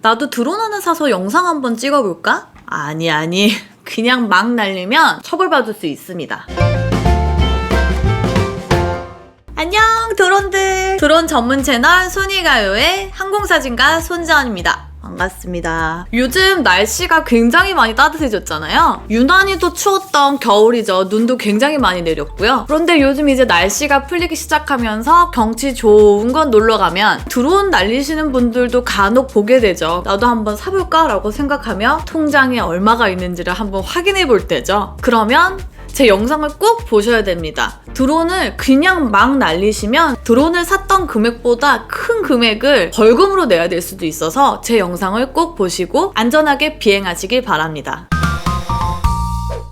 나도 드론 하나 사서 영상 한번 찍어볼까? 아니. 그냥 막 날리면 처벌받을 수 있습니다. 안녕 드론들! 드론 전문 채널 손이가요의 항공사진가 손지연입니다. 반갑습니다. 요즘 날씨가 굉장히 많이 따뜻해졌잖아요. 유난히 또 추웠던 겨울이죠. 눈도 굉장히 많이 내렸고요. 그런데 요즘 이제 날씨가 풀리기 시작하면서 경치 좋은 곳 놀러 가면 드론 날리시는 분들도 간혹 보게 되죠. 나도 한번 사볼까? 라고 생각하며 통장에 얼마가 있는지를 한번 확인해 볼 때죠. 그러면 제 영상을 꼭 보셔야 됩니다. 드론을 그냥 막 날리시면 드론을 샀던 금액보다 큰 금액을 벌금으로 내야 될 수도 있어서 제 영상을 꼭 보시고 안전하게 비행하시길 바랍니다.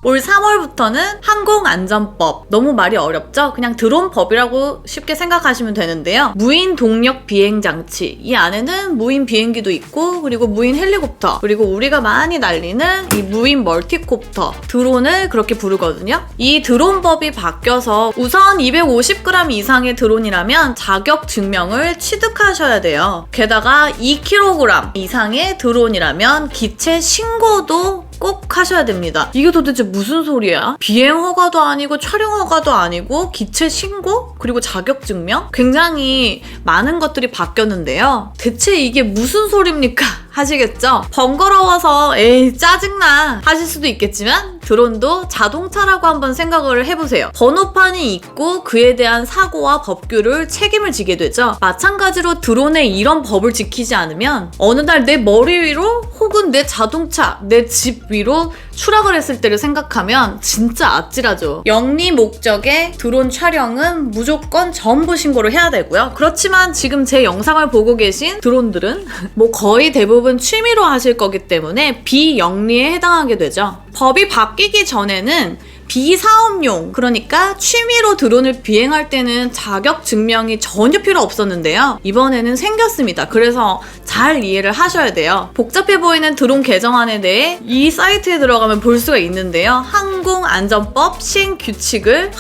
올 3월부터는 항공안전법, 너무 말이 어렵죠? 그냥 드론법이라고 쉽게 생각하시면 되는데요. 무인 동력 비행장치, 이 안에는 무인 비행기도 있고 그리고 무인 헬리콥터, 그리고 우리가 많이 날리는 이 무인 멀티콥터, 드론을 그렇게 부르거든요. 이 드론법이 바뀌어서 우선 250g 이상의 드론이라면 자격 증명을 취득하셔야 돼요. 게다가 2kg 이상의 드론이라면 기체 신고도 꼭 하셔야 됩니다. 이게 도대체 무슨 소리야? 비행 허가도 아니고 촬영 허가도 아니고 기체 신고? 그리고 자격 증명? 굉장히 많은 것들이 바뀌었는데요. 대체 이게 무슨 소리입니까? 하시겠죠? 번거로워서 에이 짜증나 하실 수도 있겠지만 드론도 자동차라고 한번 생각을 해보세요. 번호판이 있고 그에 대한 사고와 법규를 책임을 지게 되죠. 마찬가지로 드론에 이런 법을 지키지 않으면 어느 날 내 머리 위로 혹은 내 자동차, 내 집 위로 추락을 했을 때를 생각하면 진짜 아찔하죠. 영리 목적의 드론 촬영은 무조건 전부 신고를 해야 되고요. 그렇지만 지금 제 영상을 보고 계신 드론들은 뭐 거의 대부분 취미로 하실 거기 때문에 비영리에 해당하게 되죠. 법이 바뀌기 전에는 비사업용, 그러니까 취미로 드론을 비행할 때는 자격 증명이 전혀 필요 없었는데요. 이번에는 생겼습니다. 그래서 잘 이해를 하셔야 돼요. 복잡해 보이는 드론 개정안에 대해 이 사이트에 들어가면 볼 수가 있는데요. 항공안전법 시행규칙을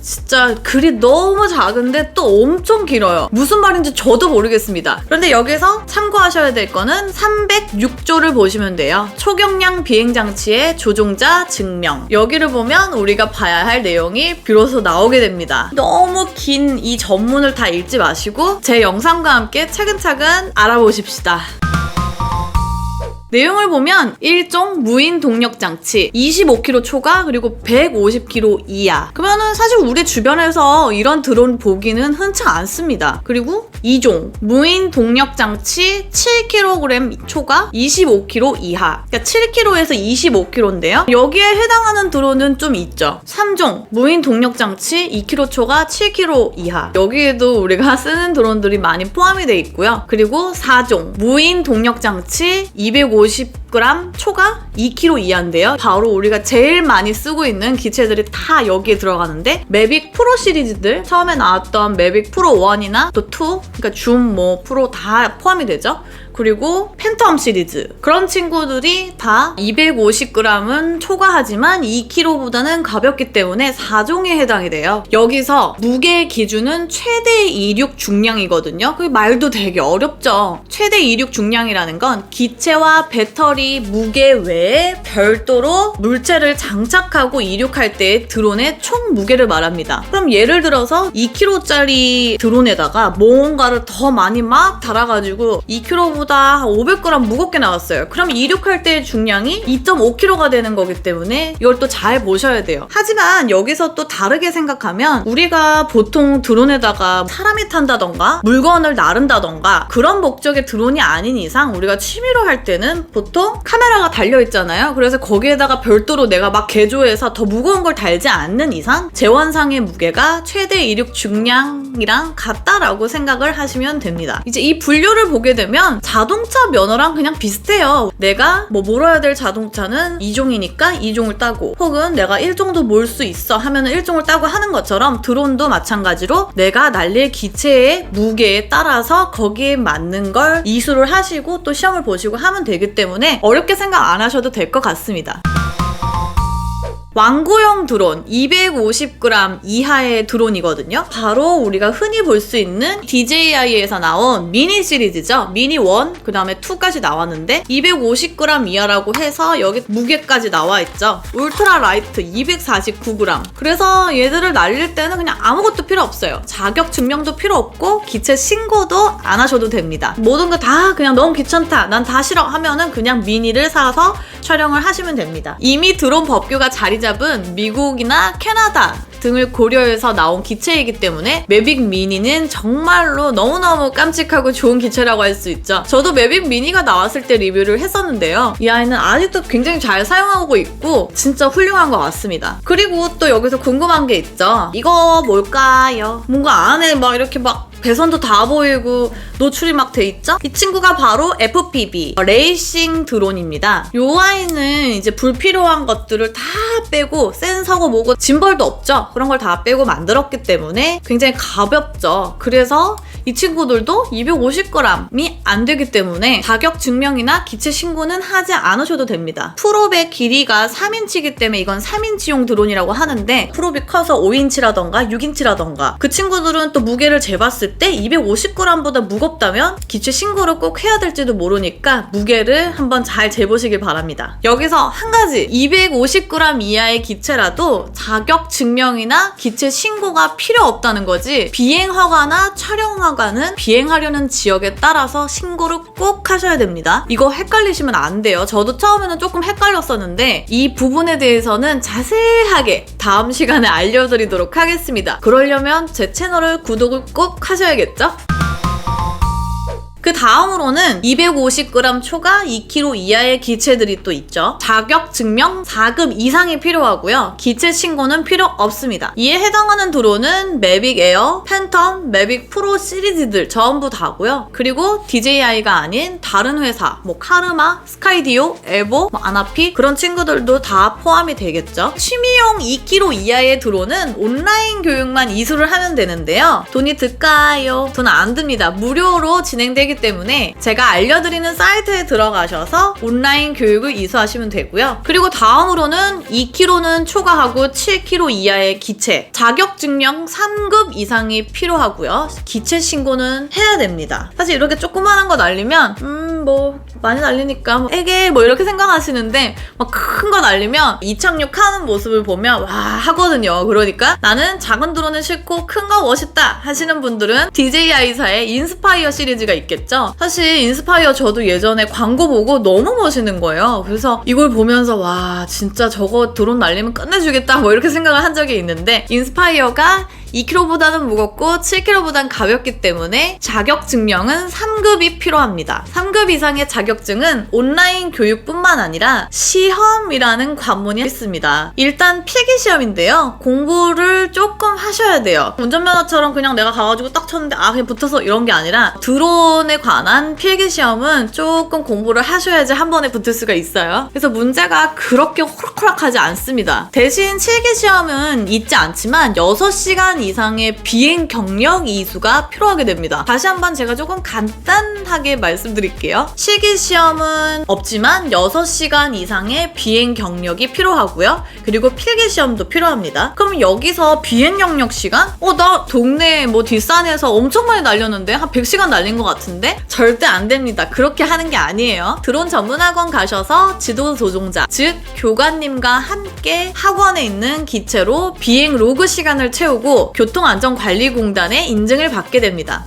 진짜 글이 너무 작은데 또 엄청 길어요. 무슨 말인지 저도 모르겠습니다. 그런데 여기서 참고하셔야 될 거는 306조를 보시면 돼요. 초경량 비행장치의 조종자 증명. 여기를 보면 우리가 봐야 할 내용이 비로소 나오게 됩니다. 너무 긴 이 전문을 다 읽지 마시고 제 영상과 함께 차근차근 알아보십시다. 내용을 보면 1종 무인 동력 장치 25km 초과 그리고 150km 이하. 그러면은 사실 우리 주변에서 이런 드론 보기는 흔치 않습니다. 그리고 2종 무인 동력 장치 7kg 초과 25km 이하. 그러니까 7km에서 25km인데요. 여기에 해당하는 드론은 좀 있죠. 3종 무인 동력 장치 2km 초과 7km 이하. 여기에도 우리가 쓰는 드론들이 많이 포함이 돼 있고요. 그리고 4종 무인 동력 장치 250g 초과 2kg 이하인데요. 바로 우리가 제일 많이 쓰고 있는 기체들이 다 여기에 들어가는데 매빅 프로 시리즈들, 처음에 나왔던 매빅 프로 1이나 또 2, 그러니까 줌, 프로 다 포함이 되죠. 그리고 팬텀 시리즈, 그런 친구들이 다 250g은 초과하지만 2kg보다는 가볍기 때문에 4종에 해당이 돼요. 여기서 무게 기준은 최대 이륙 중량이거든요. 그 말도 되게 어렵죠. 최대 이륙 중량이라는 건 기체와 배터리 무게 외에 별도로 물체를 장착하고 이륙할 때의 드론의 총 무게를 말합니다. 그럼 예를 들어서 2kg짜리 드론에다가 뭔가를 더 많이 막 달아가지고 2kg보다 500g 무겁게 나왔어요. 그럼 이륙할 때의 중량이 2.5kg가 되는 거기 때문에 이걸 또 잘 보셔야 돼요. 하지만 여기서 또 다르게 생각하면 우리가 보통 드론에다가 사람이 탄다던가 물건을 나른다던가 그런 목적의 드론이 아닌 이상 우리가 취미로 할 때는 보통 카메라가 달려있잖아요. 그래서 거기에다가 별도로 내가 막 개조해서 더 무거운 걸 달지 않는 이상 제원상의 무게가 최대 이륙 중량이랑 같다라고 생각을 하시면 됩니다. 이제 이 분류를 보게 되면 자동차 면허랑 그냥 비슷해요. 내가 몰아야 될 자동차는 2종이니까 2종을 따고, 혹은 내가 1종도 몰 수 있어 하면은 1종을 따고 하는 것처럼 드론도 마찬가지로 내가 날릴 기체의 무게에 따라서 거기에 맞는 걸 이수를 하시고 또 시험을 보시고 하면 되기 때문에 어렵게 생각 안 하셔도 될 것 같습니다. 완구용 드론 250g 이하의 드론이거든요. 바로 우리가 흔히 볼 수 있는 DJI에서 나온 미니 시리즈죠. 미니 1, 그 다음에 2까지 나왔는데 250g 이하라고 해서 여기 무게까지 나와 있죠. 울트라 라이트 249g. 그래서 얘들을 날릴 때는 그냥 아무것도 필요 없어요. 자격 증명도 필요 없고 기체 신고도 안 하셔도 됩니다. 모든 거 다 그냥 너무 귀찮다, 난 다 싫어 하면은 그냥 미니를 사서 촬영을 하시면 됩니다. 이미 드론 법규가 자리 잡은 미국이나 캐나다 등을 고려해서 나온 기체이기 때문에 매빅 미니는 정말로 너무너무 깜찍하고 좋은 기체라고 할 수 있죠. 저도 매빅 미니가 나왔을 때 리뷰를 했었는데요. 이 아이는 아직도 굉장히 잘 사용하고 있고 진짜 훌륭한 것 같습니다. 그리고 또 여기서 궁금한 게 있죠. 이거 뭘까요? 뭔가 안에 막 이렇게 막 배선도 다 보이고 노출이 막 돼 있죠? 이 친구가 바로 FPV 레이싱 드론입니다. 요 아이는 이제 불필요한 것들을 다 빼고 센서고 뭐고 짐벌도 없죠? 그런 걸 다 빼고 만들었기 때문에 굉장히 가볍죠. 그래서 이 친구들도 250g이 안 되기 때문에 자격 증명이나 기체 신고는 하지 않으셔도 됩니다. 프롭의 길이가 3인치이기 때문에 이건 3인치용 드론이라고 하는데 프롭이 커서 5인치라던가 6인치라던가 그 친구들은 또 무게를 재봤을 때 250g보다 무겁다면 기체 신고를 꼭 해야 될지도 모르니까 무게를 한번 잘 재보시길 바랍니다. 여기서 한 가지 250g 이하의 기체라도 자격 증명이나 기체 신고가 필요 없다는 거지 비행 허가나 촬영 허가는 비행하려는 지역에 따라서 신고를 꼭 하셔야 됩니다. 이거 헷갈리시면 안 돼요. 저도 처음에는 조금 헷갈렸었는데 이 부분에 대해서는 자세하게 다음 시간에 알려드리도록 하겠습니다. 그러려면 제 채널을 구독을 꼭 하셔야겠죠? 그 다음으로는 250g 초과 2kg 이하의 기체들이 또 있죠. 자격 증명 4급 이상이 필요하고요. 기체 신고는 필요 없습니다. 이에 해당하는 드론은 매빅 에어, 팬텀, 매빅 프로 시리즈들 전부 다고요. 그리고 DJI가 아닌 다른 회사, 뭐 카르마, 스카이디오, 에보, 아나피 그런 친구들도 다 포함이 되겠죠. 취미용 2kg 이하의 드론은 온라인 교육만 이수를 하면 되는데요. 돈이 들까요? 돈 안 듭니다. 무료로 진행되기 때문에 제가 알려드리는 사이트에 들어가셔서 온라인 교육을 이수하시면 되고요. 그리고 다음으로는 2kg는 초과하고 7kg 이하의 기체 자격 증명 3급 이상이 필요하고요. 기체 신고는 해야 됩니다. 사실 이렇게 조그만한 거 날리면 뭐 많이 날리니까 뭐 에게 뭐 이렇게 생각하시는데 막 큰 거 날리면 이착륙하는 모습을 보면 와 하거든요. 그러니까 나는 작은 드론은 싫고 큰 거 멋있다 하시는 분들은 DJI사의 인스파이어 시리즈가 있겠죠. 사실 인스파이어 저도 예전에 광고 보고 너무 멋있는 거예요. 그래서 이걸 보면서 와 진짜 저거 드론 날리면 끝내주겠다 뭐 이렇게 생각을 한 적이 있는데 인스파이어가 2kg보다는 무겁고 7kg보다는 가볍기 때문에 자격 증명은 3급이 필요합니다. 3급 이상의 자격증은 온라인 교육뿐만 아니라 시험이라는 관문이 있습니다. 일단 필기시험인데요. 공부를 조금 하셔야 돼요. 운전면허처럼 그냥 내가 가가지고 딱 쳤는데 그냥 붙어서 이런 게 아니라 드론에 관한 필기시험은 조금 공부를 하셔야지 한 번에 붙을 수가 있어요. 그래서 문제가 그렇게 호락호락하지 않습니다. 대신 실기시험은 있지 않지만 6시간 이상의 비행 경력 이수가 필요하게 됩니다. 다시 한번 제가 조금 간단하게 말씀드릴게요. 실기시험은 없지만 6시간 이상의 비행 경력이 필요하고요. 그리고 필기시험도 필요합니다. 그럼 여기서 비행 경력 시간? 나 동네 뭐 뒷산에서 엄청 많이 날렸는데 한 100시간 날린 것 같은데? 절대 안 됩니다. 그렇게 하는 게 아니에요. 드론 전문학원 가셔서 지도 조종자, 즉 교관님과 함께 학원에 있는 기체로 비행 로그 시간을 채우고 교통안전관리공단의 인증을 받게 됩니다.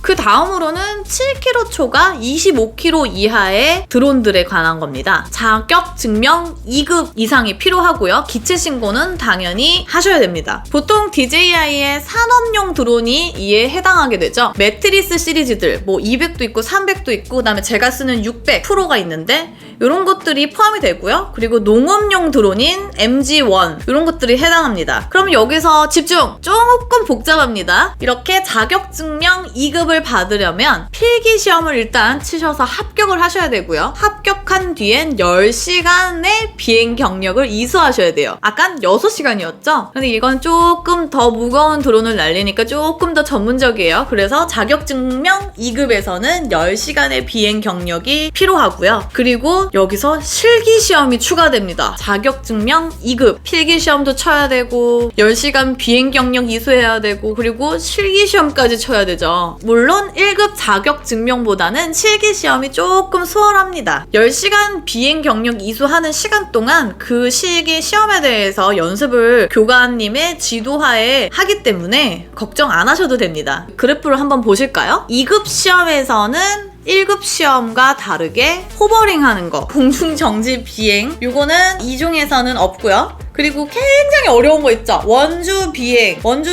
그 다음으로는 7kg 초과 25kg 이하의 드론들에 관한 겁니다. 자격 증명 2급 이상이 필요하고요. 기체 신고는 당연히 하셔야 됩니다. 보통 DJI의 산업용 드론이 이에 해당하게 되죠. 매트리스 시리즈들 뭐 200도 있고 300도 있고 그다음에 제가 쓰는 600 프로가 있는데 이런 것들이 포함이 되고요. 그리고 농업용 드론인 MG1 이런 것들이 해당합니다. 그럼 여기서 집중! 조금 복잡합니다. 이렇게 자격 증명 2급을 자격을 받으려면 필기시험을 일단 치셔서 합격을 하셔야 되고요. 합격한 뒤엔 10시간의 비행 경력을 이수하셔야 돼요. 아까 6시간이었죠? 근데 이건 조금 더 무거운 드론을 날리니까 조금 더 전문적이에요. 그래서 자격증명 2급에서는 10시간의 비행 경력이 필요하고요. 그리고 여기서 실기시험이 추가됩니다. 자격증명 2급 필기시험도 쳐야 되고 10시간 비행 경력 이수해야 되고 그리고 실기시험까지 쳐야 되죠. 물론 1급 자격증명보다는 실기시험이 조금 수월합니다. 10시간 비행 경력 이수하는 시간 동안 그 실기시험에 대해서 연습을 교관님의 지도하에 하기 때문에 걱정 안 하셔도 됩니다. 그래프를 한번 보실까요? 2급 시험에서는 1급 시험과 다르게 호버링 하는 거, 공중정지 비행, 요거는 2종에서는 없고요. 그리고 굉장히 어려운 거 있죠? 원주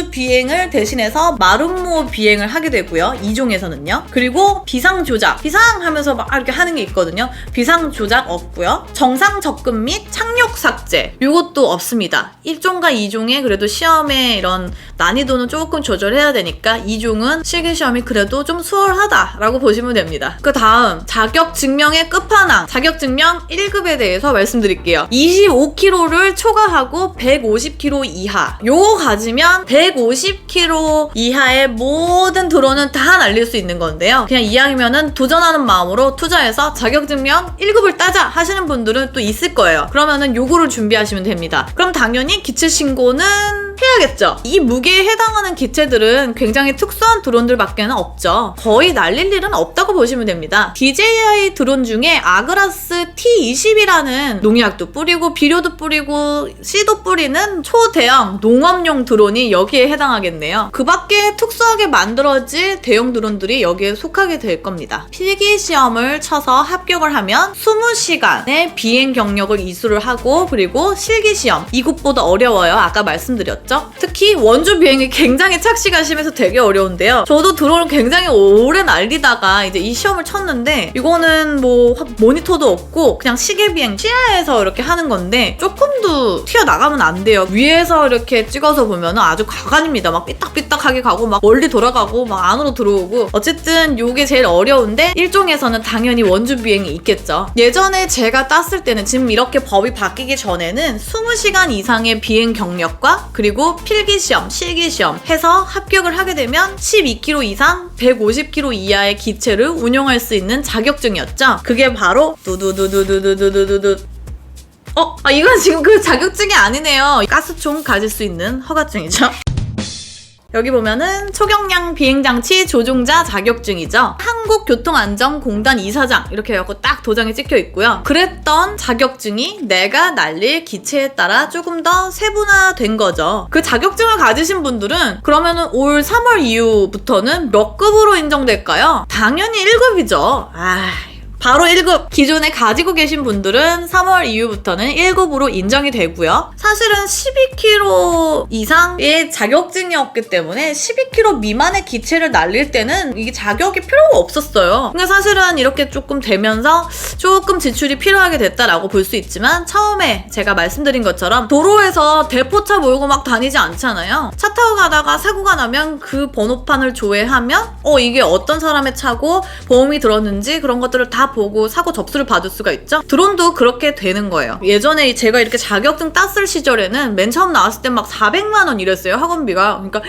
비행을 대신해서 마름모 비행을 하게 되고요. 2종에서는요. 그리고 비상 조작, 비상 하면서 막 이렇게 하는 게 있거든요. 비상 조작 없고요. 정상 접근 및 착륙 삭제, 요것도 없습니다. 1종과 2종에 그래도 시험의 이런 난이도는 조금 조절해야 되니까 2종은 실기시험이 그래도 좀 수월하다라고 보시면 됩니다. 그 다음 자격증명의 끝판왕, 자격증명 1급에 대해서 말씀드릴게요. 25km를 초과하고 150km 이하, 요거 가지면 150km 이하의 모든 드론은 다 날릴 수 있는 건데요. 그냥 이왕이면은 도전하는 마음으로 투자해서 자격증명 1급을 따자 하시는 분들은 또 있을 거예요. 그러면은 요거를 준비하시면 됩니다. 그럼 당연히 기체 신고는 해야겠죠. 이 무게에 해당하는 기체들은 굉장히 특수한 드론들밖에는 없죠. 거의 날릴 일은 없다고 보시면 됩니다. DJI 드론 중에 아그라스 T20이라는 농약도 뿌리고 비료도 뿌리고 씨도 뿌리는 초대형 농업용 드론이 여기에 해당하겠네요. 그 밖에 특수하게 만들어질 대형 드론들이 여기에 속하게 될 겁니다. 필기시험을 쳐서 합격을 하면 20시간의 비행 경력을 이수를 하고 그리고 실기시험, 이것보다 어려워요. 아까 말씀드렸죠. 특히 원주 비행이 굉장히 착시가 심해서 되게 어려운데요. 저도 드론을 굉장히 오래 날리다가 이제 이 시험을 쳤는데 이거는 뭐 모니터도 없고 그냥 시계 비행, 시야에서 이렇게 하는 건데 조금도 튀어나가면 안 돼요. 위에서 이렇게 찍어서 보면 아주 가관입니다. 막 삐딱삐딱하게 가고 막 멀리 돌아가고 막 안으로 들어오고 어쨌든 요게 제일 어려운데 1종에서는 당연히 원주 비행이 있겠죠. 예전에 제가 땄을 때는 지금 이렇게 법이 바뀌기 전에는 20시간 이상의 비행 경력과 그리고 필기시험, 실기시험 해서 합격을 하게 되면 12km 이상 150km 이하의 기체를 운용할 수 있는 자격증이었죠. 그게 바로 두두두두두두두두두 이건 지금 그 자격증이 아니네요. 가스총 가질 수 있는 허가증이죠. 여기 보면은 초경량 비행장치 조종자 자격증이죠. 한국교통안전공단 이사장 이렇게 해갖고 딱 도장이 찍혀 있고요. 그랬던 자격증이 내가 날릴 기체에 따라 조금 더 세분화된 거죠. 그 자격증을 가지신 분들은 그러면은 올 3월 이후부터는 몇 급으로 인정될까요? 당연히 1급이죠. 바로 1급! 기존에 가지고 계신 분들은 3월 이후부터는 1급으로 인정이 되고요. 사실은 12km 이상의 자격증이 없기 때문에 12km 미만의 기체를 날릴 때는 이게 자격이 필요가 없었어요. 근데 사실은 이렇게 조금 되면서 조금 지출이 필요하게 됐다라고 볼 수 있지만 처음에 제가 말씀드린 것처럼 도로에서 대포차 몰고 막 다니지 않잖아요. 차 타고 가다가 사고가 나면 그 번호판을 조회하면 이게 어떤 사람의 차고 보험이 들었는지 그런 것들을 다 보고 사고 접수를 받을 수가 있죠. 드론도 그렇게 되는 거예요. 예전에 제가 이렇게 자격증 땄을 시절에는 맨 처음 나왔을 때 막 400만 원 이랬어요. 학원비가. 그러니까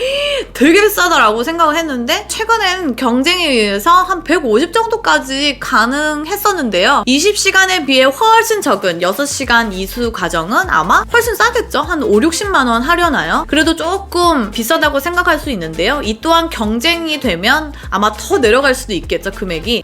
되게 비싸다라고 생각을 했는데 최근엔 경쟁에 의해서 한 150 정도까지 가능했었는데요. 20시간에 비해 훨씬 적은 6시간 이수 과정은 아마 훨씬 싸겠죠. 한 5, 60만 원 하려나요? 그래도 조금 비싸다고 생각할 수 있는데요. 이 또한 경쟁이 되면 아마 더 내려갈 수도 있겠죠. 금액이.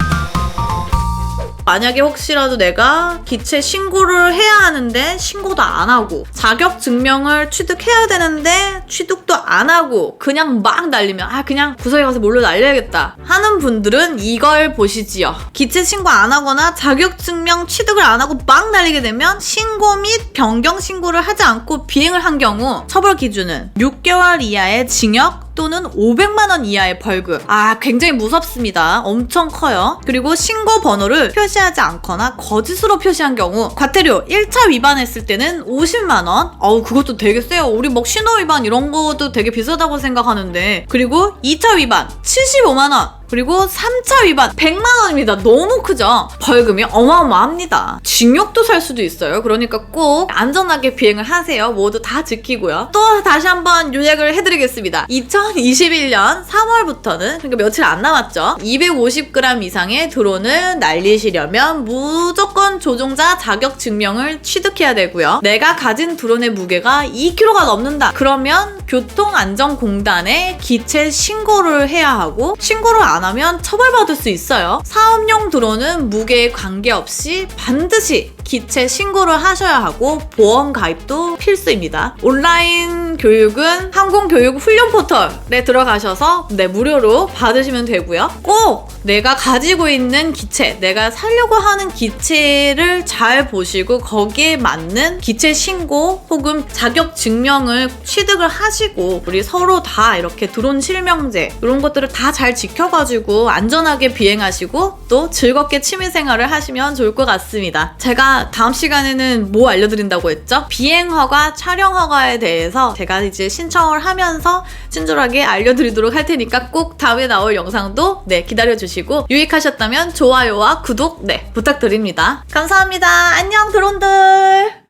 만약에 혹시라도 내가 기체 신고를 해야 하는데 신고도 안 하고 자격 증명을 취득해야 되는데 취득도 안 하고 그냥 막 날리면 그냥 구석에 가서 몰래 날려야겠다 하는 분들은 이걸 보시지요. 기체 신고 안 하거나 자격 증명 취득을 안 하고 막 날리게 되면 신고 및 변경 신고를 하지 않고 비행을 한 경우 처벌 기준은 6개월 이하의 징역 또는 500만 원 이하의 벌금. 굉장히 무섭습니다. 엄청 커요. 그리고 신고 번호를 표시하지 않거나 거짓으로 표시한 경우 과태료 1차 위반했을 때는 50만 원. 그것도 되게 세요. 우리 뭐 신호 위반 이런 것도 되게 비싸다고 생각하는데. 그리고 2차 위반 75만 원. 그리고 3차 위반 100만 원입니다. 너무 크죠? 벌금이 어마어마합니다. 징역도 살 수도 있어요. 그러니까 꼭 안전하게 비행을 하세요. 모두 다 지키고요. 또 다시 한번 요약을 해드리겠습니다. 2021년 3월부터는 그러니까 며칠 안 남았죠. 250g 이상의 드론을 날리시려면 무조건 조종자 자격 증명을 취득해야 되고요. 내가 가진 드론의 무게가 2kg가 넘는다. 그러면 교통안전공단에 기체 신고를 해야 하고 신고를 안 하면 처벌받을 수 있어요. 사업용 드론은 무게에 관계없이 반드시 기체 신고를 하셔야 하고 보험 가입도 필수입니다. 온라인 교육은 항공교육 훈련 포털에 들어가셔서 무료로 받으시면 되고요. 꼭 내가 가지고 있는 기체, 내가 사려고 하는 기체를 잘 보시고 거기에 맞는 기체 신고 혹은 자격 증명을 취득을 하시고 우리 서로 다 이렇게 드론 실명제 이런 것들을 다 잘 지켜가지고 안전하게 비행하시고 또 즐겁게 취미생활을 하시면 좋을 것 같습니다. 제가 다음 시간에는 뭐 알려드린다고 했죠? 비행허가, 촬영허가에 대해서 제가 이제 신청을 하면서 친절하게 알려드리도록 할 테니까 꼭 다음에 나올 영상도 기다려주시고 유익하셨다면 좋아요와 구독 부탁드립니다. 감사합니다. 안녕 드론들.